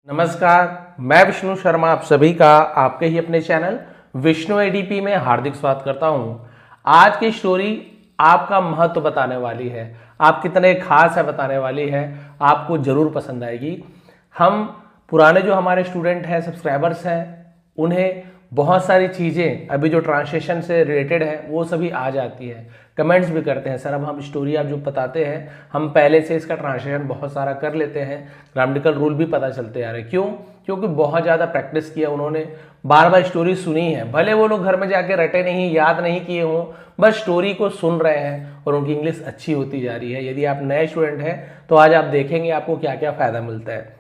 नमस्कार, मैं विष्णु शर्मा आप सभी का आपके ही अपने चैनल विष्णु एडीपी में हार्दिक स्वागत करता हूं। आज की स्टोरी आपका महत्व बताने वाली है, आप कितने खास है बताने वाली है, आपको जरूर पसंद आएगी। हम पुराने जो हमारे स्टूडेंट हैं, सब्सक्राइबर्स हैं, उन्हें बहुत सारी चीज़ें अभी जो ट्रांसलेशन से रिलेटेड है वो सभी आ जाती है, कमेंट्स भी करते हैं सर अब हम स्टोरी आप जो बताते हैं हम पहले से इसका ट्रांसलेशन बहुत सारा कर लेते हैं, ग्रामेटिकल रूल भी पता चलते आ रहे हैं। क्यों? क्योंकि बहुत ज़्यादा प्रैक्टिस किया उन्होंने, बार बार स्टोरी सुनी है, भले वो लोग घर में जाके रटे नहीं, याद नहीं किए हों, बस स्टोरी को सुन रहे हैं और उनकी इंग्लिश अच्छी होती जा रही है। यदि आप नए स्टूडेंट हैं तो आज आप देखेंगे आपको क्या क्या फ़ायदा मिलता है।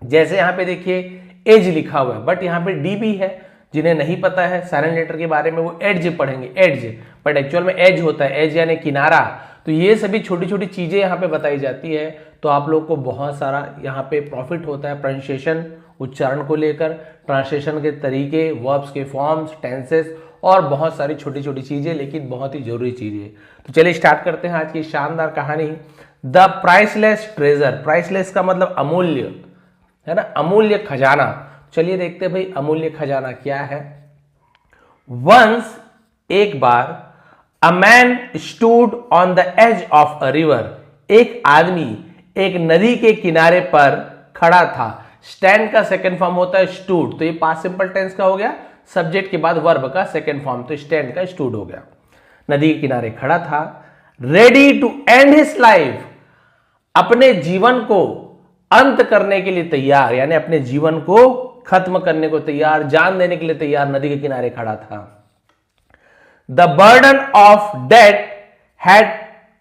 जैसे यहाँ पे देखिए एज लिखा हुआ है, बट यहाँ पे डी भी है। जिन्हें नहीं पता है साइलेंट लेटर के बारे में वो एड्ज पढ़ेंगे, एड्ज, बट एक्चुअल में एज होता है, एज यानी किनारा। तो ये सभी छोटी छोटी चीजें यहाँ पे बताई जाती है, तो आप लोग को बहुत सारा यहाँ पे प्रॉफिट होता है प्रोनाउंसिएशन, उच्चारण को लेकर, ट्रांसलेशन के तरीके, वर्ब्स के फॉर्म्स, टेंसेस और बहुत सारी छोटी छोटी चीजें, लेकिन बहुत ही जरूरी चीजें। तो चलिए स्टार्ट करते हैं आज की शानदार कहानी, द प्राइसलेस ट्रेजर। प्राइसलेस का मतलब अमूल्य, है ना, अमूल्य खजाना। चलिए देखते हैं भाई अमूल्य खजाना क्या है। वंस, एक बार, a man stood on the edge of a river. एक आदमी एक नदी के किनारे पर खड़ा था। स्टैंड का सेकेंड फॉर्म होता है स्टूड, तो ये पास्ट सिंपल टेंस का हो गया, सब्जेक्ट के बाद वर्ब का सेकेंड फॉर्म, तो स्टैंड का स्टूड हो गया। नदी के किनारे खड़ा था, ready to end his life, अपने जीवन को अंत करने के लिए तैयार, यानी अपने जीवन को खत्म करने को तैयार, जान देने के लिए तैयार, नदी के किनारे खड़ा था। The burden of debt had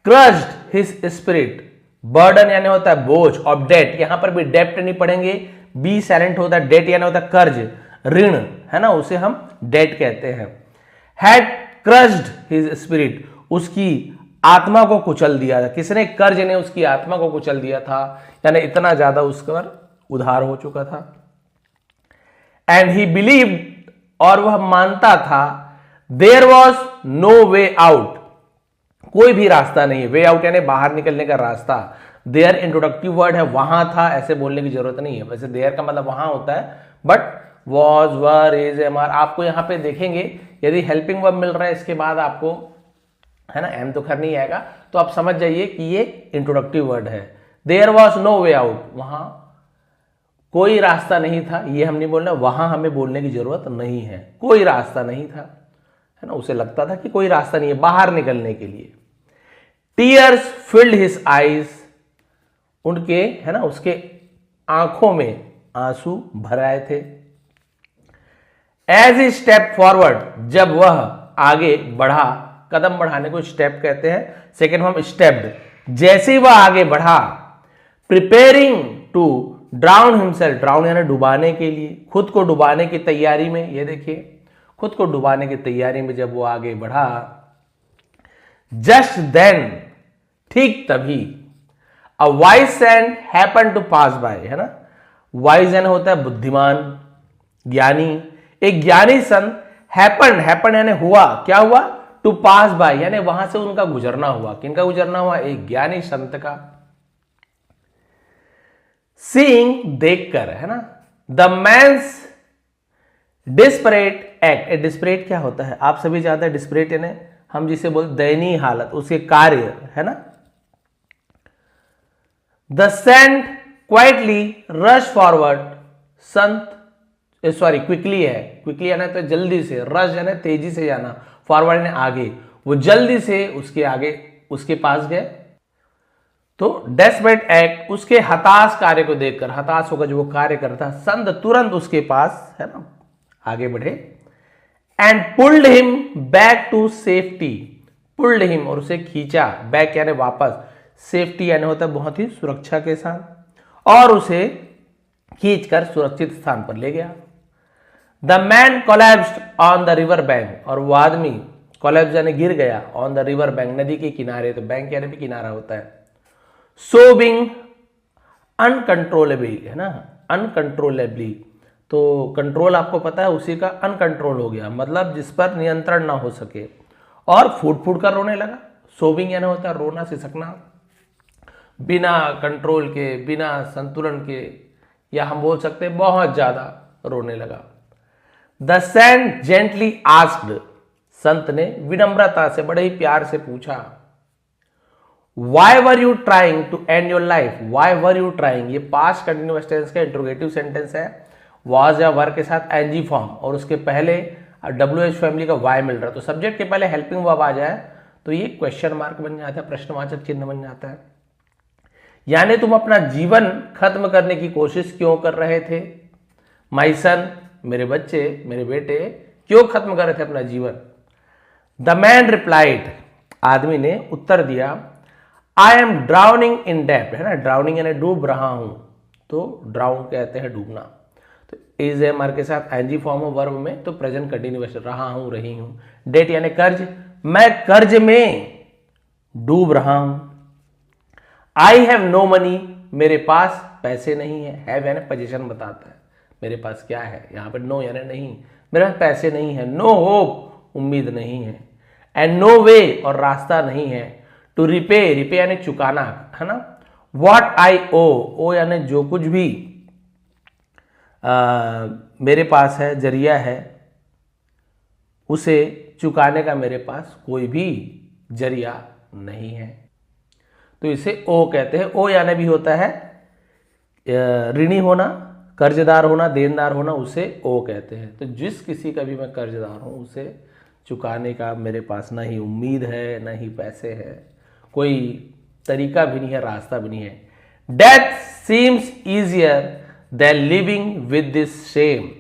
crushed his spirit. Burden यानी होता है बोझ, ऑफ डेट, यहां पर भी डेप्ट नहीं पढ़ेंगे, बी साइलेंट होता है, डेट यानी होता है कर्ज, ऋण, है ना, उसे हम डेट कहते हैं। हैड क्रश्ड हिज स्पिरिट, उसकी आत्मा को कुचल दिया था। किसने? कर्ज ने उसकी आत्मा को कुचल दिया था, यानी इतना ज्यादा उसका उधार हो चुका था। एंड ही बिलीव्ड, और वह मानता था, there was no way out, कोई भी रास्ता नहीं है। वे आउट यानी बाहर निकलने का रास्ता। देयर इंट्रोडक्टिव वर्ड है, वहां था, ऐसे बोलने की जरूरत नहीं है। वैसे देयर का मतलब वहां होता है, but was, were, is, am, are, आपको यहां पे देखेंगे यदि हेल्पिंग वर्ब मिल रहा है इसके बाद आपको, है ना, एम तो खैर नहीं आएगा, तो आप समझ जाइए कि ये इंट्रोडक्टिव वर्ड है। There was no way out, वहां कोई रास्ता नहीं था, ये हम नहीं बोलना, वहां हमें बोलने की जरूरत नहीं है, कोई रास्ता नहीं था, है ना, उसे लगता था कि कोई रास्ता नहीं है बाहर निकलने के लिए। टीयर्स फिल्ड हिज आईज, उनके, है ना, उसके आंखों में आंसू भर आए थे। एज ही स्टेप फॉरवर्ड, जब वह आगे बढ़ा, कदम बढ़ाने को स्टेप कहते हैं, सेकेंड फॉर्म स्टेप्ड, जैसे ही वह आगे बढ़ा, preparing to drown himself, drown यानी डुबाने के लिए, खुद को डुबाने की तैयारी में, ये देखिए खुद को डुबाने की तैयारी में जब वो आगे बढ़ा, जस्ट देन, ठीक तभी, a wise saint happen to pass by, है ना, वाइज यानी होता है बुद्धिमान, ज्ञानी, एक ज्ञानी संत, हैपन, हैपन यानी हुआ, क्या हुआ, टू पास बाय यानी वहां से उनका गुजरना हुआ। किनका गुजरना हुआ? एक ज्ञानी संत का। सीइंग, देखकर, है ना, the man's desperate act. Desperate क्या होता है? आप सभी जानते हैं डिस्परेट यानी हम जिसे बोलते दयनीय हालत, उसके कार्य, है ना। The saint quietly rush forward, संत, सॉरी क्विकली है, क्विकली यानी तो जल्दी से, रश यानी तेजी से जाना, फॉरवर्ड यानी आगे, वो जल्दी से उसके आगे, उसके पास गए। तो डेस्परेट एक्ट, उसके हताश कार्य को देखकर, हताश होकर जो वो कार्य करता, संत तुरंत उसके पास, है ना, आगे बढ़े। And pulled him back to safety, pulled him और उसे खींचा, बैक यानी वापस, सेफ्टी यानी होता है बहुत ही सुरक्षा के साथ, और उसे खींचकर सुरक्षित स्थान पर ले गया। The man collapsed on the river bank, और वो आदमी कोलैप्स यानी गिर गया, ऑन द रिवर बैंक, नदी के किनारे, तो बैंक यानी भी किनारा होता है। सोबिंग अनकंट्रोलेबली, है ना, अनकंट्रोलेबली, तो कंट्रोल आपको पता है उसी का अनकंट्रोल हो गया, मतलब जिस पर नियंत्रण ना हो सके, और फूट फूट कर रोने लगा। सोबिंग यानी होता है रोना, सिसकना, बिना कंट्रोल के, बिना संतुलन के, या हम बोल सकते हैं बहुत ज्यादा रोने लगा। द सेंट जेंटली आस्क्ड, संत ने विनम्रता से बड़े ही प्यार से पूछा, why were you trying to end your life. Why were you trying, ये पास्ट कंटिन्यूअस टेंस का इंट्रोगेटिव सेंटेंस है। वाज या वर के साथ एनजी फॉर्म और उसके पहले WH फैमिली का वाई मिल रहा है, तो सब्जेक्ट के पहले हेल्पिंग वर्ब आ जाए तो ये क्वेश्चन मार्क बन जाता है, प्रश्नवाचक चिन्ह बन जाता है। यानी तुम अपना जीवन खत्म करने की कोशिश क्यों कर रहे थे। माई सन, मेरे बच्चे, मेरे बेटे क्यों खत्म कर रहे थे अपना जीवन। द मैन रिप्लाइड, आदमी ने उत्तर दिया, I am drowning in depth, है ना, ड्राउनिंग यानी डूब रहा हूं, तो ड्राउन कहते हैं डूबना। तो इज एम आर के साथ एनजी फॉर्म ऑफ वर्ब में तो प्रेजेंट कंटिन्यूअस, रहा हूं, रही हूं। डेट यानी कर्ज, मैं कर्ज में डूब रहा हूं। आई हैव नो मनी, मेरे पास पैसे नहीं है। हैव यानी पोजीशन बताता है, मेरे पास क्या है, यहां पर नो यानी नहीं, मेरे पास पैसे नहीं है। नो होप, उम्मीद नहीं है। एंड नो वे, और रास्ता नहीं है। टू रिपे, रिपे यानी चुकाना, है ना। व्हाट आई ओ यानी जो कुछ भी मेरे पास है, जरिया है, उसे चुकाने का मेरे पास कोई भी जरिया नहीं है। तो इसे ओ कहते हैं। ओ यानी भी होता है ऋणी होना, कर्जदार होना, देनदार होना, उसे ओ कहते हैं। तो जिस किसी का भी मैं कर्जदार हूं उसे चुकाने का मेरे पास ना ही उम्मीद है, ना ही पैसे है, कोई तरीका भी नहीं है, रास्ता भी नहीं है। Death seems easier than living with this shame,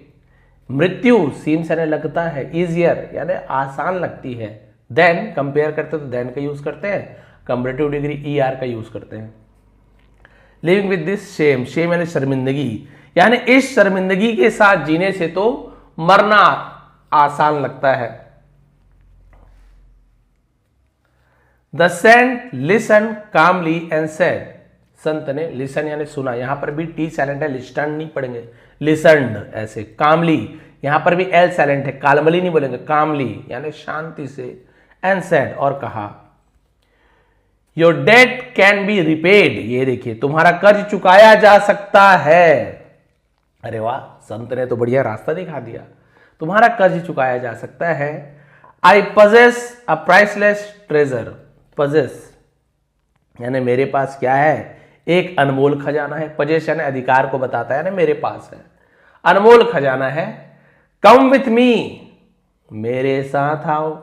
मृत्यु सीम्स यानी लगता है, ईजियर यानी आसान लगती है, देन कंपेयर करते तो देन का यूज करते हैं, कंपैरेटिव डिग्री ER का यूज करते हैं। Living with this shame, shame यानी शर्मिंदगी, यानी इस शर्मिंदगी के साथ जीने से तो मरना आसान लगता है। The saint listen calmly and said, संत ने लिसन यानी सुना, यहां पर भी टी साइलेंट है, लिस्टन नहीं पढ़ेंगे, लिसनड ऐसे। कामली, यहां पर भी एल साइलेंट है, कालमली नहीं बोलेंगे, कामली यानी शांति से। एंड सेड, और कहा, your date can be repaid, ये देखिए तुम्हारा कर्ज चुकाया जा सकता है। अरे वाह, संत ने तो बढ़िया रास्ता दिखा दिया, तुम्हारा कर्ज चुकाया जा सकता है। I possess a priceless treasure, possess यानी मेरे पास क्या है, एक अनमोल खजाना है। पजेस यानी अधिकार को बताता है ना, मेरे पास है, अनमोल खजाना है। कम विथ मी, मेरे साथ आओ।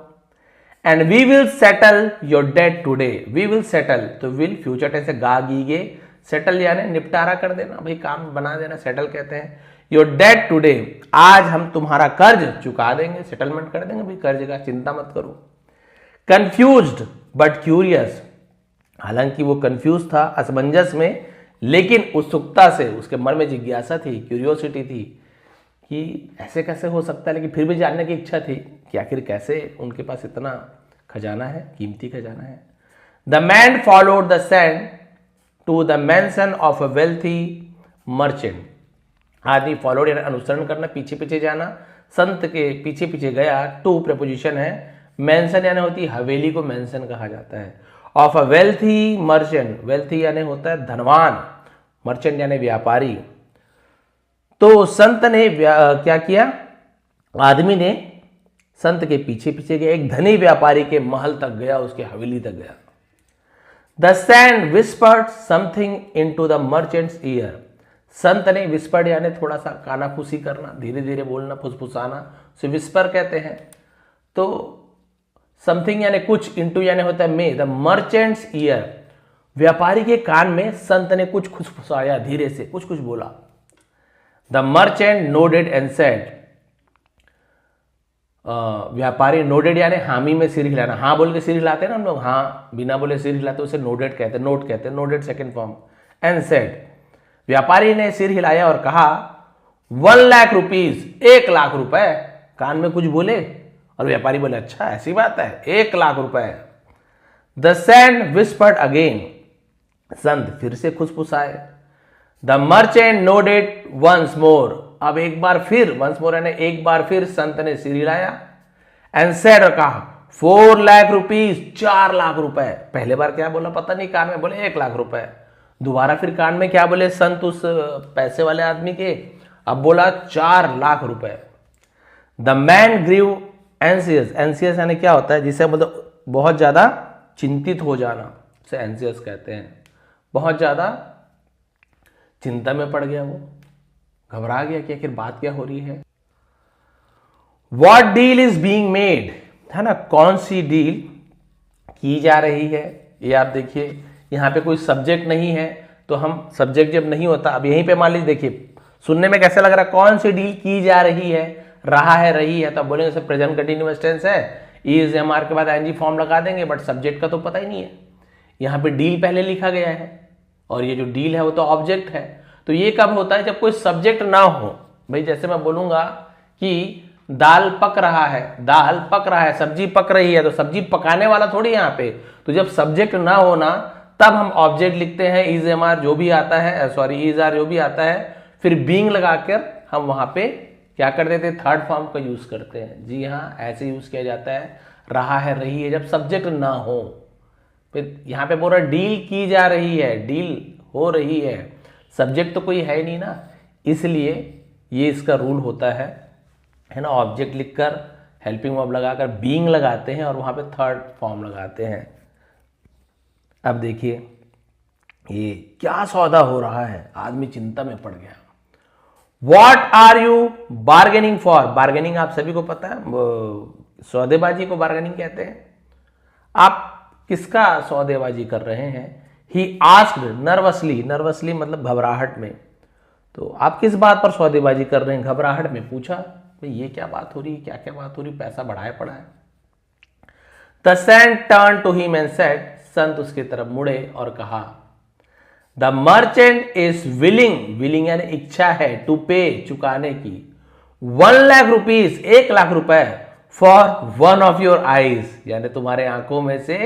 And we will settle your debt today, we will settle, तो विल फ्यूचर टेंस से गा गीगे, सेटल यानी निपटारा कर देना, भाई काम बना देना, सेटल कहते हैं। योर डेट टूडे, आज हम तुम्हारा कर्ज चुका देंगे, सेटलमेंट कर देंगे भाई कर्ज का, चिंता मत करो। कंफ्यूज्ड बट क्यूरियस, हालांकि वो कंफ्यूज था, असमंजस में, लेकिन उत्सुकता से, उसके मन में जिज्ञासा थी, क्यूरियोसिटी थी कि ऐसे कैसे हो सकता है, लेकिन फिर भी जानने की इच्छा थी कि आखिर कैसे उनके पास इतना खजाना है, कीमती खजाना है। The man followed the saint to the mansion of a wealthy merchant, आदमी फॉलोड यानी अनुसरण करना, पीछे पीछे जाना, संत के पीछे पीछे गया। टू प्रपोजिशन है, मेंशन यानी होती है हवेली को मेंशन कहा जाता है। Of a wealthy merchant, wealthy यानी होता है धनवान, मर्चेंट यानी व्यापारी। तो संत ने क्या किया, आदमी ने संत के पीछे पीछे गया, एक धनी व्यापारी के महल तक गया, उसके हवेली तक गया। The sand whispered something into the merchants year, संत ने विस्पर्ड यानी थोड़ा सा कानाफूसी करना, धीरे धीरे बोलना, फुसफुसाना, से विस्पर कहते हैं। तो समथिंग यानी कुछ, इनटू यानी होता है में, द मर्चेंट्स ईयर, व्यापारी के कान में संत ने कुछ फुसफुसाया, धीरे से कुछ कुछ बोला। The merchant nodded and said, व्यापारी नोडेड यानी हामी में सिर हिलाना, हाँ बोल के सिर हिलाते हैं ना हम लोग, हाँ बिना बोले सिर हिलाते, उसे नोडेड कहते हैं, नोट कहते हैं, nodded second form. And said, व्यापारी ने सिर हिलाया और कहा 1 लाख रुपीज, 1 लाख रुपए, कान में कुछ बोले और व्यापारी बोले अच्छा ऐसी बात है, 1 लाख रुपए। द सैंड विस्पर्ड अगेन, संत फिर से खुसफुसाए। The merchant nodded once more, अब एक बार फिर, वंस मोर यानी एक बार फिर संत ने सिर हिलाया। एंड सेड, और कहा 4 लाख रुपीज, 4 लाख रुपए। पहले बार क्या बोला पता नहीं, कान में बोले 1 लाख रुपए, दोबारा फिर कान में क्या बोले संत उस पैसे वाले आदमी के, अब बोला 4 लाख रुपए। द मैन ग्रीव एंसियस, एंसियस यानी क्या होता है, जिसे मतलब बहुत ज्यादा चिंतित हो जाना, उसे एंसियस कहते हैं। बहुत ज्यादा चिंता में पड़ गया, वो घबरा गया कि आखिर बात क्या हो रही है। What deal is being made, है ना, कौन सी डील की जा रही है। ये आप देखिए यहाँ पे कोई सब्जेक्ट नहीं है, तो हम सब्जेक्ट जब नहीं होता, अब यहीं पे मान लीजिए देखिए सुनने में कैसे लग रहा है, कौन सी डील की जा रही है, रहा है, रही है, तो बोलेंगे जैसे प्रेजेंट कंटिन्यूअस टेंस है, इज एम आर के बाद आईएनजी फॉर्म लगा देंगे, बट सब्जेक्ट का तो पता ही नहीं है। यहाँ पे डील पहले लिखा गया है और ये जो डील है वो तो ऑब्जेक्ट है। तो ये कब होता है, जब कोई सब्जेक्ट ना हो। भाई जैसे मैं बोलूंगा कि दाल पक रहा है, दाल पक रहा है, सब्जी पक रही है, तो सब्जी पकाने वाला थोड़ी यहाँ पे। तो जब सब्जेक्ट ना होना तब हम ऑब्जेक्ट लिखते हैं, इज एम आर जो भी आता है, सॉरी इज आर जो भी आता है, फिर बीइंग लगाकर हम वहां पे क्या कर देते हैं, थर्ड फॉर्म का यूज करते हैं। जी हाँ, ऐसे यूज किया जाता है, रहा है, रही है, जब सब्जेक्ट ना हो। फिर यहाँ पे बोल रहा डील की जा रही है, डील हो रही है, सब्जेक्ट तो कोई है नहीं ना, इसलिए ये इसका रूल होता है ना, ऑब्जेक्ट लिखकर हेल्पिंग वर्ब लगाकर बीइंग लगाते हैं और वहां पे थर्ड फॉर्म लगाते हैं। अब देखिए ये क्या सौदा हो रहा है, आदमी चिंता में पड़ गया। What are you bargaining for, bargaining आप सभी को पता है, सौदेबाजी को बार्गेनिंग कहते हैं। आप किसका सौदेबाजी कर रहे हैं। ही आस्क्ड नर्वसली, नर्वसली मतलब घबराहट में, तो आप किस बात पर सौदेबाजी कर रहे हैं, घबराहट में पूछा, भाई ये क्या बात हो रही है, क्या क्या बात हो रही, पैसा बढ़ाया पड़ा है। The saint turn to him and said, संत उसकी तरफ मुड़े और कहा, the merchant is willing, willing यानी इच्छा है, टू पे चुकाने की, 1 लाख रुपीज 1 लाख रुपए, for one of your eyes यानी तुम्हारे आंखों में से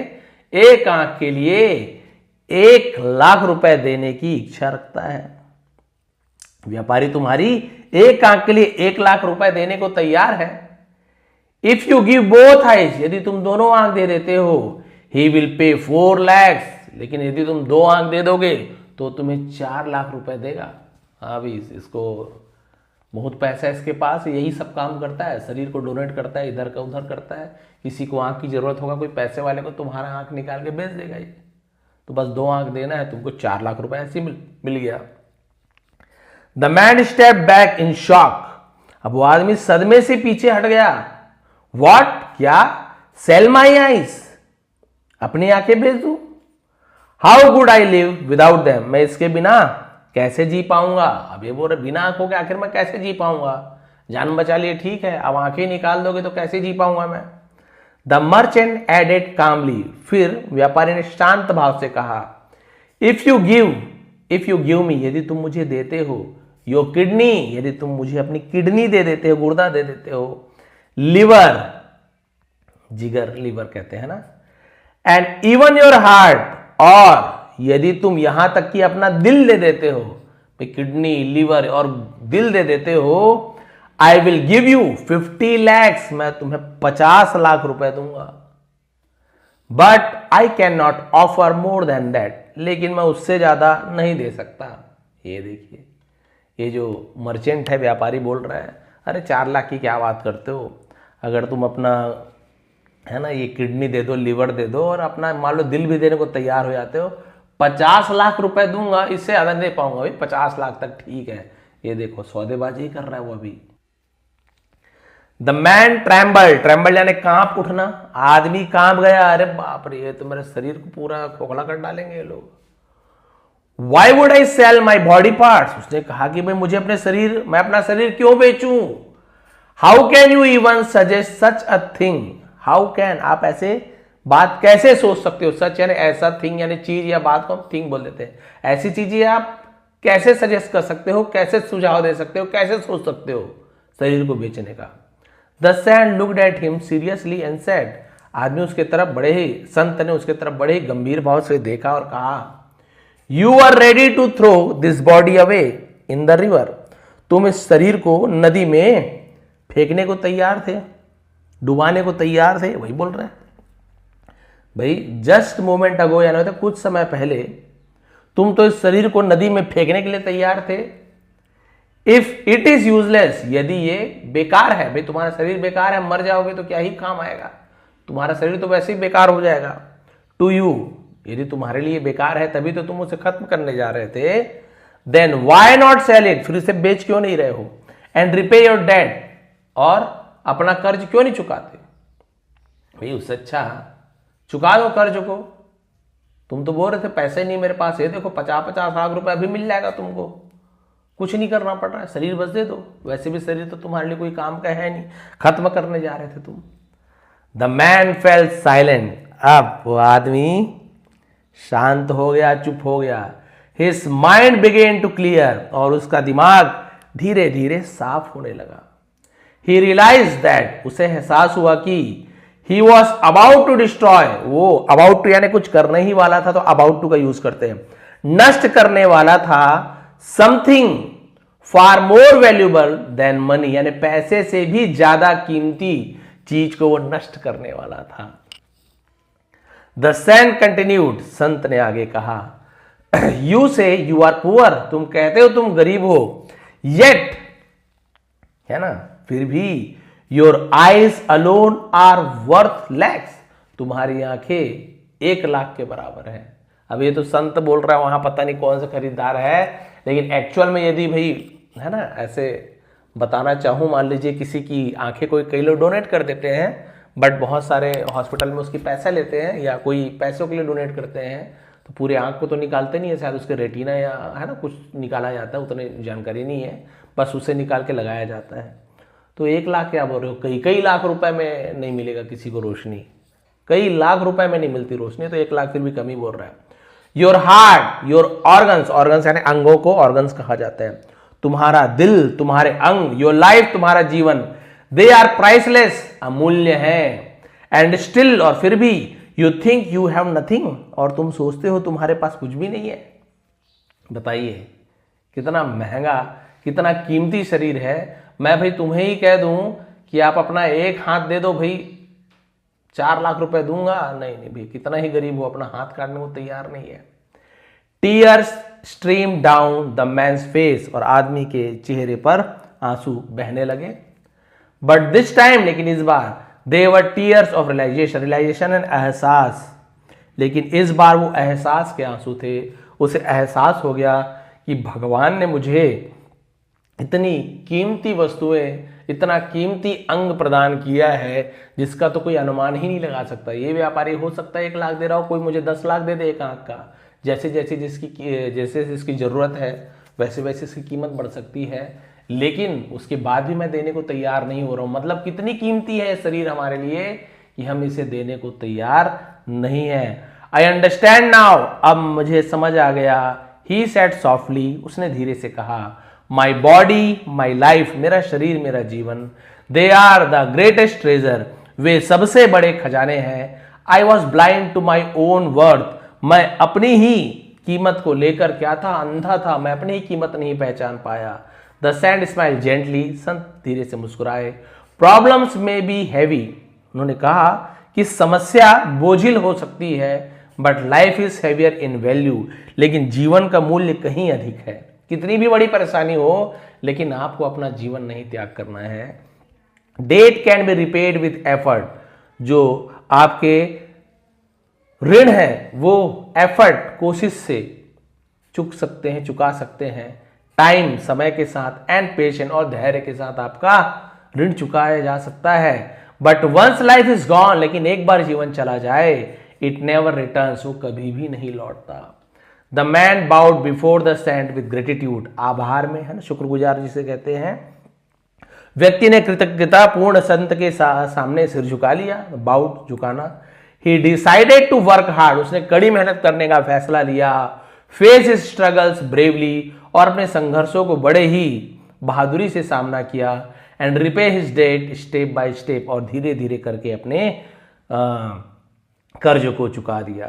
एक आंख के लिए 1 लाख रुपए देने की इच्छा रखता है। व्यापारी तुम्हारी एक आंख के लिए 1 लाख रुपए देने को तैयार है। If you give both eyes, यदि तुम दोनों आंख दे देते हो, ही विल पे 4 lakhs, लेकिन यदि तुम 2 आंख दे दोगे तो तुम्हें 4 लाख रुपए देगा। हाँ भाई, इसको बहुत पैसा है इसके पास, यही सब काम करता है, शरीर को डोनेट करता है, इधर का उधर करता है। किसी को आंख की जरूरत होगा, कोई पैसे वाले को, तुम्हारा आंख निकाल के बेच देगा ये। तो बस 2 आंख देना है तुमको, 4 लाख रुपए ऐसे मिल गया। The man step back in shock, अब वो आदमी सदमे से पीछे हट गया। वॉट, क्या, सेल माई आईज, अपनी आंखें बेच दूं, how good I live without them, मैं इसके बिना कैसे जी पाऊंगा। अब ये बोल रहे बिना आंखों के आखिर मैं कैसे जी पाऊंगा, जान बचा लिए ठीक है, अब आंखें निकाल दोगे तो कैसे जी पाऊंगा मैं। द मर्चेंट एडेड कामली, फिर व्यापारी ने शांत भाव से कहा, इफ यू गिव मी, यदि तुम मुझे देते हो, योर किडनी, यदि तुम मुझे अपनी किडनी दे देते हो, गुर्दा दे देते हो, लिवर, जिगर लिवर कहते हैं ना, एंड इवन योर हार्ट, और यदि तुम यहां तक कि अपना दिल दे देते हो, किडनी, लिवर और दिल दे देते हो, I will give you 50 lakhs, मैं तुम्हें 50 लाख रुपए दूंगा। But I can not offer more than that, लेकिन मैं उससे ज्यादा नहीं दे सकता। ये देखिए, ये जो मर्चेंट है, व्यापारी बोल रहा है, अरे 4 लाख की क्या बात करते हो, अगर तुम अपना है ना ये किडनी दे दो, लिवर दे दो, और अपना मान लो दिल भी देने को तैयार हो जाते हो, 50 लाख रुपए दूंगा, इससे ज्यादा नहीं दे पाऊंगा। भाई 50 लाख तक ठीक है। ये देखो सौदेबाजी कर रहा है वो अभी। द मैन ट्रैम्बल, ट्रैम्बल यानी कांप उठना, आदमी कांप गया, अरे बाप रे, ये तो मेरे शरीर को पूरा खोखला कर डालेंगे ये लोग। Why would I sell my body parts? उसने कहा कि भाई मुझे मैं अपना शरीर क्यों बेचूं। How can you even suggest such a thing? How can, आप ऐसे बात कैसे सोच सकते हो, सच यानी ऐसा, थिंग यानी चीज या बात को हम थिंग बोल देते हैं, ऐसी चीजें आप कैसे सजेस्ट कर सकते हो, कैसे सुझाव दे सकते हो, कैसे सोच सकते हो शरीर को बेचने का। The saint looked at him seriously and said, आदमी उसके तरफ बड़े ही, संत ने उसके तरफ बड़े ही गंभीर भाव से देखा और कहा, You are ready to throw this body away in the river, तुम इस शरीर को नदी में फेंकने को तैयार थे, डुबाने को तैयार थे। वही बोल रहे हैं भाई, जस्ट मोमेंट अगो, यानी कुछ समय पहले तुम तो इस शरीर को नदी में फेंकने के लिए तैयार थे। इफ इट इज यूजलेस, यदि ये बेकार है, भाई तुम्हारा शरीर बेकार है, मर जाओगे तो क्या ही काम आएगा, तुम्हारा शरीर तो वैसे ही बेकार हो जाएगा। टू यू, यदि तुम्हारे लिए बेकार है तभी तो तुम उसे खत्म करने जा रहे थे। Then why not sell it, फिर इसे बेच क्यों नहीं रहे हो। एंड रिपे योर डेट, और अपना कर्ज क्यों नहीं चुकाते। भाई उससे अच्छा चुका दो कर्ज को। तुम तो बोल रहे थे पैसे नहीं मेरे पास, ये देखो 50-50 लाख रुपए अभी मिल जाएगा तुमको, कुछ नहीं करना पड़ रहा है, शरीर बस दे दो। वैसे भी शरीर तो तुम्हारे लिए कोई काम का है नहीं, खत्म करने जा रहे थे तुम। द मैन फेल साइलेंट, अब वो आदमी शांत हो गया, चुप हो गया। His mind began to clear, और उसका दिमाग धीरे धीरे साफ होने लगा। ही रियलाइज दैट, उसे एहसास हुआ कि he was about to destroy, वो अबाउट टू यानी कुछ करने ही वाला था, तो अबाउट टू का यूज करते हैं, नष्ट करने वाला था समथिंग फार मोर वैल्यूबल देन मनी, यानी पैसे से भी ज्यादा कीमती चीज को वो नष्ट करने वाला था। द सेंट कंटिन्यूड, संत ने आगे कहा, यू से यू आर पुअर, तुम कहते हो तुम गरीब हो, येट, है ना, फिर भी your eyes alone are worth lakhs, तुम्हारी आंखें 1 लाख के बराबर है। अब ये तो संत बोल रहा है, वहां पता नहीं कौन सा खरीदार है, लेकिन एक्चुअल में यदि भाई है ना ऐसे बताना चाहूं, मान लीजिए किसी की आंखें कोई कई लोग डोनेट कर देते हैं, बट बहुत सारे हॉस्पिटल में उसकी पैसा लेते हैं, या कोई पैसों के लिए डोनेट करते हैं, तो पूरे आंख को तो निकालते नहीं है, शायद उसके रेटिना या है ना कुछ निकाला जाता है, उतनी जानकारी नहीं है, बस उसे निकाल के लगाया जाता है। तो 1 लाख क्या बोल रहे हो, कई लाख रुपए में नहीं मिलेगा किसी को रोशनी, कई लाख रुपए में नहीं मिलती रोशनी, तो 1 लाख फिर भी कम ही बोल रहा है। Your heart, your organs, organs यानी अंगों को ऑर्गन्स कहा जाता है, तुम्हारा दिल, तुम्हारे अंग, योर लाइफ, तुम्हारा जीवन, दे आर प्राइसलेस, अमूल्य है। एंड स्टिल, और फिर भी, you think you have nothing, और तुम सोचते हो तुम्हारे पास कुछ भी नहीं है। बताइए कितना महंगा, कितना कीमती शरीर है। मैं भाई तुम्हें ही कह दूं कि आप अपना एक हाथ दे दो भाई, 4 लाख रुपए दूंगा, नहीं भाई, कितना ही गरीब हो, अपना हाथ काटने को तैयार नहीं है। Tears stream down the man's face, और आदमी के चेहरे पर आंसू बहने लगे। बट दिस टाइम, लेकिन इस बार, they were tears of realisation, realisation and एहसास, लेकिन इस बार वो एहसास के आंसू थे। उसे एहसास हो गया कि भगवान ने मुझे इतनी कीमती वस्तुएं, इतना कीमती अंग प्रदान किया है जिसका तो कोई अनुमान ही नहीं लगा सकता। ये व्यापारी हो सकता है 1 लाख दे रहा हो, कोई मुझे 10 लाख दे दे एक आंख का, जैसे जैसे जिसकी जरूरत है वैसे वैसे इसकी कीमत बढ़ सकती है, लेकिन उसके बाद भी मैं देने को तैयार नहीं हो रहा हूं। मतलब कितनी कीमती है शरीर हमारे लिए कि हम इसे देने को तैयार नहीं है। आई अंडरस्टैंड नाउ, अब मुझे समझ आ गया। ही सेड सॉफ्टली, उसने धीरे से कहा, माई बॉडी माई लाइफ, मेरा शरीर मेरा जीवन, they are the greatest treasure, वे सबसे बड़े खजाने हैं। I was blind to my own worth, मैं अपनी ही कीमत को लेकर क्या था, अंधा था, मैं अपनी ही कीमत नहीं पहचान पाया। द सैंड स्माइल जेंटली, संत धीरे से मुस्कुराए। प्रॉब्लम्स में बी हैवी, उन्होंने कहा कि समस्या बोझिल हो सकती है, but life is heavier in value, लेकिन जीवन का मूल्य कहीं अधिक है। कितनी भी बड़ी परेशानी हो, लेकिन आपको अपना जीवन नहीं त्याग करना है। Date can be repaid with effort, जो आपके ऋण है वो एफर्ट, कोशिश से चुका सकते हैं। टाइम, समय के साथ, एंड पेशेंस, और धैर्य के साथ आपका ऋण चुकाया जा सकता है। But one's life is gone, लेकिन एक बार जीवन चला जाए, इट नेवर रिटर्न्स, वो कभी भी नहीं लौटता। The man bowed before the sand with gratitude, आभार में, है ना, शुक्रगुजार जिसे कहते हैं। व्यक्ति ने कृतज्ञता पूर्ण संत के सामने सिर झुका लिया, बाउड, झुकाना। He decided to work hard, उसने कड़ी मेहनत करने का फैसला लिया। फेस हिज स्ट्रगल्स ब्रेवली, और अपने संघर्षों को बड़े ही बहादुरी से सामना किया। And repay his debt step by step, और धीरे धीरे करके अपने कर्ज को चुका दिया।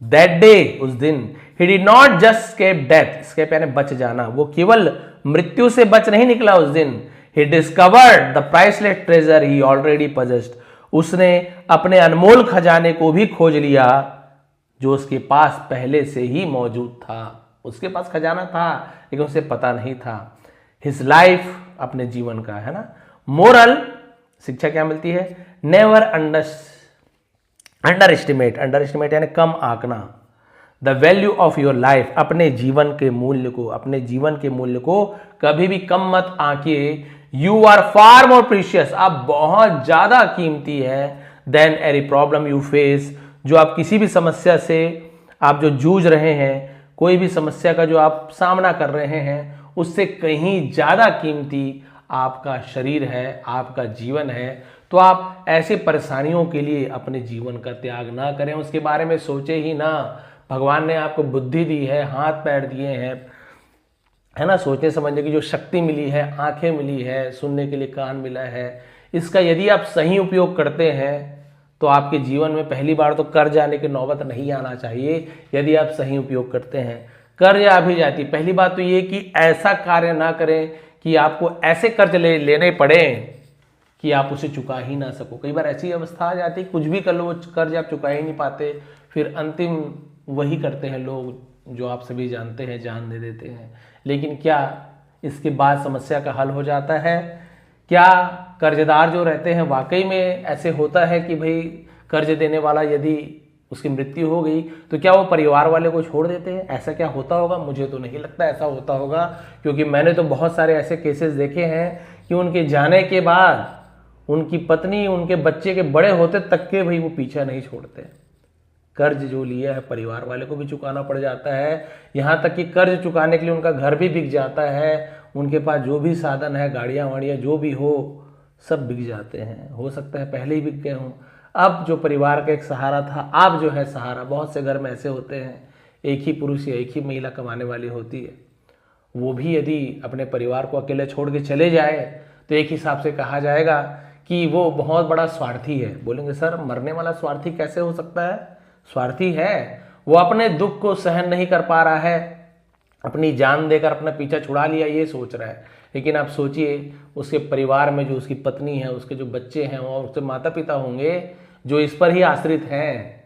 दैट डे, उस दिन, he did not just escape death, escape यानी बच जाना, वो केवल मृत्यु से बच नहीं निकला उस दिन। He discovered the priceless treasure he already possessed, उसने अपने अनमोल खजाने को भी खोज लिया जो उसके पास पहले से ही मौजूद था। उसके पास खजाना था लेकिन उसे पता नहीं था। हिज लाइफ, अपने जीवन का, है ना। मोरल शिक्षा क्या मिलती है? नेवर अंडर एस्टिमेट यानी कम आंकना the value of your life, अपने जीवन के मूल्य को कभी भी कम मत आंकिए। You are far more precious, आप बहुत ज्यादा कीमती है then any problem you face, जो आप किसी भी समस्या से आप जो जूझ रहे हैं, कोई भी समस्या का जो आप सामना कर रहे हैं, उससे कहीं ज्यादा कीमती आपका शरीर है, आपका जीवन है। तो आप ऐसे परेशानियों के लिए अपने जीवन का त्याग ना करें, उसके बारे में सोचे ही ना। भगवान ने आपको बुद्धि दी है, हाथ पैर दिए हैं, है ना, सोचने समझने की जो शक्ति मिली है, आंखें मिली है, सुनने के लिए कान मिला है, इसका यदि आप सही उपयोग करते हैं तो आपके जीवन में पहली बार तो कर्ज आने की नौबत नहीं आना चाहिए। यदि आप सही उपयोग करते हैं, कर्ज आ भी जाती, पहली बात तो ये कि ऐसा कार्य ना करें कि आपको ऐसे कर्ज लेने पड़े कि आप उसे चुका ही ना सको। कई बार ऐसी अवस्था आ जाती है, कुछ भी कर लो वो कर्ज आप चुका ही नहीं पाते, फिर अंतिम वही करते हैं लोग जो आप सभी जानते हैं, जान दे देते हैं। लेकिन क्या इसके बाद समस्या का हल हो जाता है? क्या कर्जदार जो रहते हैं वाकई में ऐसे होता है कि भाई कर्ज देने वाला यदि उसकी मृत्यु हो गई तो क्या वो परिवार वाले को छोड़ देते हैं? ऐसा क्या होता होगा? मुझे तो नहीं लगता ऐसा होता होगा, क्योंकि मैंने तो बहुत सारे ऐसे केसेस देखे हैं कि उनके जाने के बाद उनकी पत्नी उनके बच्चे के बड़े होते तक के भाई वो पीछा नहीं छोड़ते। कर्ज जो लिया है परिवार वाले को भी चुकाना पड़ जाता है, यहाँ तक कि कर्ज चुकाने के लिए उनका घर भी बिक जाता है, उनके पास जो भी साधन है, गाड़ियाँ वाड़ियाँ जो भी हो, सब बिक जाते हैं। हो सकता है पहले ही बिक गए हों। अब जो परिवार का एक सहारा था, आप जो है सहारा, बहुत से घर में ऐसे होते हैं एक ही पुरुष या एक ही महिला कमाने वाली होती है, वो भी यदि अपने परिवार को अकेले छोड़ के चले जाए तो एक हिसाब से कहा जाएगा कि वो बहुत बड़ा स्वार्थी है। बोलेंगे सर मरने वाला स्वार्थी कैसे हो सकता है? स्वार्थी है, वो अपने दुख को सहन नहीं कर पा रहा है, अपनी जान देकर अपना पीछा छुड़ा लिया ये सोच रहा है। लेकिन आप सोचिए उसके परिवार में जो उसकी पत्नी है, उसके जो बच्चे हैं और उसके माता पिता होंगे जो इस पर ही आश्रित हैं,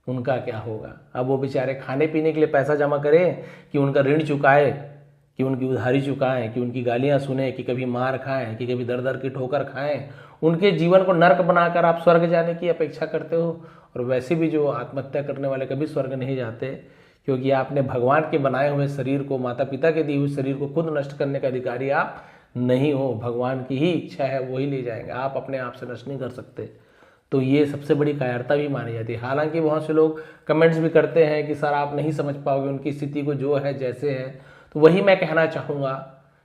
उनका क्या होगा? अब वो बेचारे खाने पीने के लिए पैसा जमा करें कि उनका ऋण चुकाए, कि उनकी उधारी चुकाएं, कि उनकी गालियां सुने, कि कभी मार खाएं, कि कभी दर दर की ठोकर खाएं। उनके जीवन को नर्क बनाकर आप स्वर्ग जाने की अपेक्षा करते हो। और वैसे भी जो आत्महत्या करने वाले कभी स्वर्ग नहीं जाते, क्योंकि आपने भगवान के बनाए हुए शरीर को, माता पिता के दिए हुए शरीर को खुद नष्ट करने का अधिकारी आप नहीं हो। भगवान की ही इच्छा है, वही ले जाएंगे, आप अपने आप से नष्ट नहीं कर सकते। तो ये सबसे बड़ी कायरता भी मानी जाती है। हालांकि बहुत से लोग कमेंट्स भी करते हैं कि सर आप नहीं समझ पाओगे उनकी स्थिति को, जो है जैसे है। तो वही मैं कहना चाहूँगा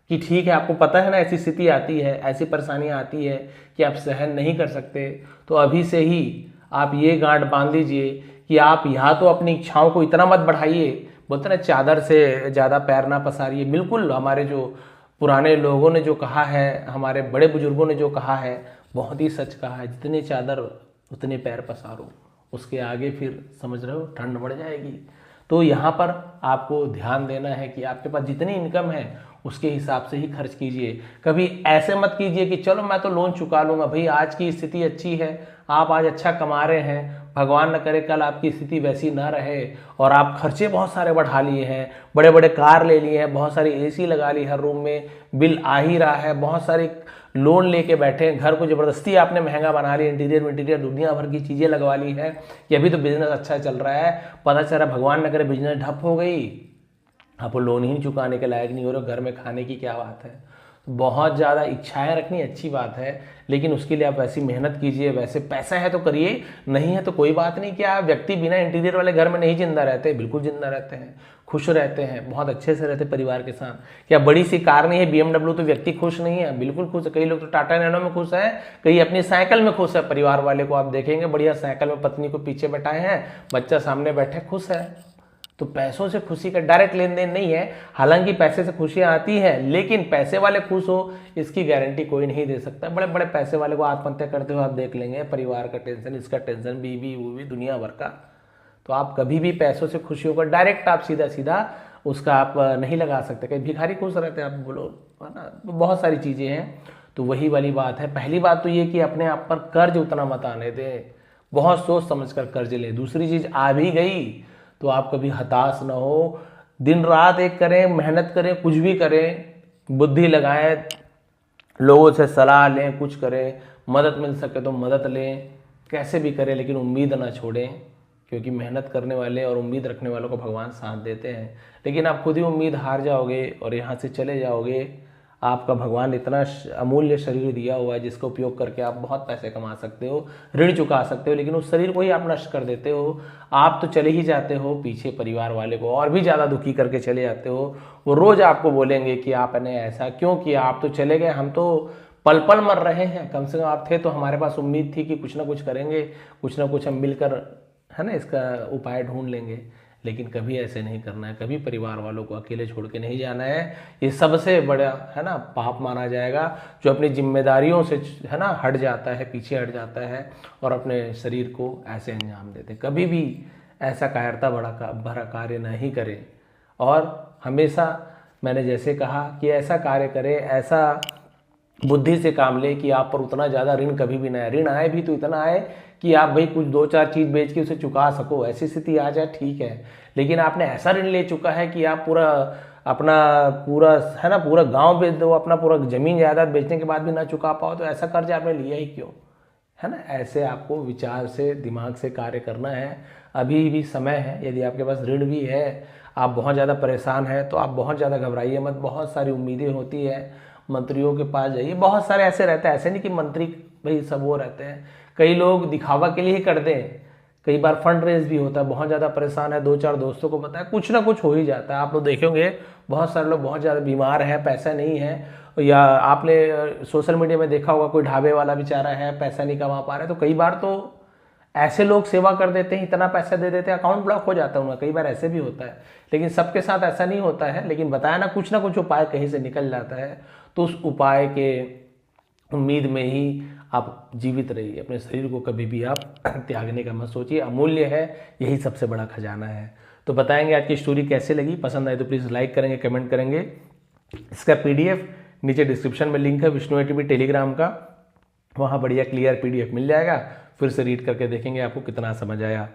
कि ठीक है, आपको पता है ना ऐसी स्थिति आती है, ऐसी परेशानियाँ आती है कि आप सहन नहीं कर सकते, तो अभी से ही आप ये गांठ बांध लीजिए कि आप या तो अपनी इच्छाओं को इतना मत बढ़ाइए, बोलते ना चादर से ज़्यादा पैर ना पसारिए। बिल्कुल हमारे जो पुराने लोगों ने जो कहा है, हमारे बड़े बुजुर्गों ने जो कहा है, बहुत ही सच कहा है। जितनी चादर उतने पैर पसारो, उसके आगे फिर समझ रहे हो ठंड बढ़ जाएगी। तो यहाँ पर आपको ध्यान देना है कि आपके पास जितनी इनकम है उसके हिसाब से ही खर्च कीजिए। कभी ऐसे मत कीजिए कि चलो मैं तो लोन चुका लूँगा। भाई आज की स्थिति अच्छी है, आप आज अच्छा कमा रहे हैं, भगवान न करे कल आपकी स्थिति वैसी ना रहे और आप खर्चे बहुत सारे बढ़ा लिए हैं, बड़े बड़े कार ले लिए हैं, बहुत सारी एसी लगा ली, हर रूम में बिल आ ही रहा है, बहुत सारी लोन लेके बैठे हैं, घर को ज़बरदस्ती आपने महंगा बना लिया, इंटीरियर दुनिया भर की चीज़ें लगवा ली है कि अभी तो बिजनेस अच्छा चल रहा है, पता चला भगवान न करे बिजनेस ठप हो गई, आप लोन ही चुकाने के लायक नहीं हो रहे, घर में खाने की क्या बात है। बहुत ज़्यादा इच्छाएं रखनी अच्छी बात है, लेकिन उसके लिए आप वैसी मेहनत कीजिए, वैसे पैसा है तो करिए, नहीं है तो कोई बात नहीं। क्या व्यक्ति बिना इंटीरियर वाले घर में नहीं जिंदा रहते? बिल्कुल जिंदा रहते हैं, खुश रहते हैं, बहुत अच्छे से रहते परिवार के साथ। क्या बड़ी सी कार नहीं है BMW तो व्यक्ति खुश नहीं है? बिल्कुल खुश है। कई लोग तो टाटा नैनो में खुश है, कई अपनी साइकिल में खुश है। परिवार वाले को आप देखेंगे बढ़िया साइकिल में पत्नी को पीछे बैठाए हैं, बच्चा सामने बैठे, खुश है। तो पैसों से खुशी का डायरेक्ट लेन देन नहीं है। हालांकि पैसे से खुशियां आती हैं, लेकिन पैसे वाले खुश हो इसकी गारंटी कोई नहीं दे सकता। बड़े बड़े पैसे वाले को आत्महत्या करते हुए आप देख लेंगे, परिवार का टेंशन, इसका टेंशन, बीवी वो भी दुनिया भर का। तो आप कभी भी पैसों से खुशियों का डायरेक्ट आप सीधा सीधा उसका आप नहीं लगा सकते। कहीं भिखारी खुश रहते हैं आप बोलो, है ना, बहुत सारी चीज़ें हैं। तो वही वाली बात है। पहली बात तो ये कि अपने आप पर कर्ज उतना मत आने दें। बहुत सोच समझ कर कर्ज लें। दूसरी चीज़, आ भी गई तो आप कभी हताश ना हो, दिन रात एक करें, मेहनत करें, कुछ भी करें, बुद्धि लगाएं, लोगों से सलाह लें, कुछ करें, मदद मिल सके तो मदद लें, कैसे भी करें, लेकिन उम्मीद ना छोड़ें, क्योंकि मेहनत करने वाले और उम्मीद रखने वालों को भगवान साथ देते हैं। लेकिन आप खुद ही उम्मीद हार जाओगे और यहाँ से चले जाओगे। आपका भगवान इतना अमूल्य शरीर दिया हुआ है जिसका उपयोग करके आप बहुत पैसे कमा सकते हो, ऋण चुका सकते हो, लेकिन उस शरीर को ही आप नष्ट कर देते हो। आप तो चले ही जाते हो, पीछे परिवार वाले को और भी ज़्यादा दुखी करके चले जाते हो। वो रोज़ आपको बोलेंगे कि आपने ऐसा क्यों किया, आप तो चले गए, हम तो पल पल मर रहे हैं, कम से कम आप थे तो हमारे पास उम्मीद थी कि कुछ ना कुछ करेंगे, कुछ ना कुछ हम मिलकर, है ना, इसका उपाय ढूंढ लेंगे। लेकिन कभी ऐसे नहीं करना है, कभी परिवार वालों को अकेले छोड़ के नहीं जाना है। ये सबसे बड़ा, है ना, पाप माना जाएगा जो अपनी जिम्मेदारियों से, है ना, हट जाता है, पीछे हट जाता है और अपने शरीर को ऐसे अंजाम देते। कभी भी ऐसा कायरता भरा कार्य नहीं करें। और हमेशा मैंने जैसे कहा कि ऐसा कार्य करें, ऐसा बुद्धि से काम ले कि आप पर उतना ज़्यादा ऋण कभी भी ना आए। ऋण आए भी तो इतना आए कि आप भाई कुछ 2-4 चीज़ बेच के उसे चुका सको, ऐसी स्थिति आ जाए, ठीक है। लेकिन आपने ऐसा ऋण ले चुका है कि आप अपना पूरा, है ना, पूरा गांव बेच दो, अपना पूरा ज़मीन जायदाद बेचने के बाद भी ना चुका पाओ, तो ऐसा कर्ज आपने लिया ही क्यों, है ना। ऐसे आपको विचार से, दिमाग से कार्य करना है। अभी भी समय है। यदि आपके पास ऋण भी है, आप बहुत ज़्यादा परेशान हैं, तो आप बहुत ज़्यादा घबराइए मत। बहुत सारी उम्मीदें होती है, मंत्रियों के पास जाइए। बहुत सारे ऐसे रहते हैं, ऐसे नहीं कि मंत्री भाई सब वो रहते हैं, कई लोग दिखावा के लिए ही कर दें। कई बार फंड रेज भी होता है, बहुत ज़्यादा परेशान है, 2-4 दोस्तों को पता है, कुछ ना कुछ हो ही जाता है। आप लोग देखेंगे बहुत सारे लोग बहुत ज़्यादा बीमार हैं, पैसा नहीं है, या आपने सोशल मीडिया में देखा होगा कोई ढाबे वाला बेचारा है, पैसा नहीं कमा पा रहा है, तो कई बार तो ऐसे लोग सेवा कर देते हैं, इतना पैसा दे देते हैं, अकाउंट ब्लॉक हो जाता है उनका। कई बार ऐसे भी होता है, लेकिन सबके साथ ऐसा नहीं होता है। लेकिन बताया ना, कुछ ना कुछ उपाय कहीं से निकल जाता है। तो उस उपाय के उम्मीद में ही आप जीवित रहिए। अपने शरीर को कभी भी आप त्यागने का मत सोचिए, अमूल्य है, यही सबसे बड़ा खजाना है। तो बताएंगे आज की स्टोरी कैसे लगी, पसंद आए तो प्लीज़ लाइक करेंगे, कमेंट करेंगे। इसका पीडीएफ नीचे डिस्क्रिप्शन में लिंक है विष्णु एटीपी टेलीग्राम का, वहाँ बढ़िया क्लियर पीडीएफ मिल जाएगा। फिर से रीड करके देखेंगे आपको कितना समझ आया।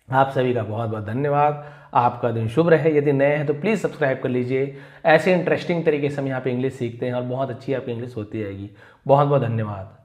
आप सभी का बहुत बहुत धन्यवाद। आपका दिन शुभ रहे। यदि नए हैं तो प्लीज़ सब्सक्राइब कर लीजिए। ऐसे इंटरेस्टिंग तरीके से हम यहाँ पे इंग्लिश सीखते हैं और बहुत अच्छी आपकी इंग्लिश होती जाएगी। बहुत बहुत धन्यवाद।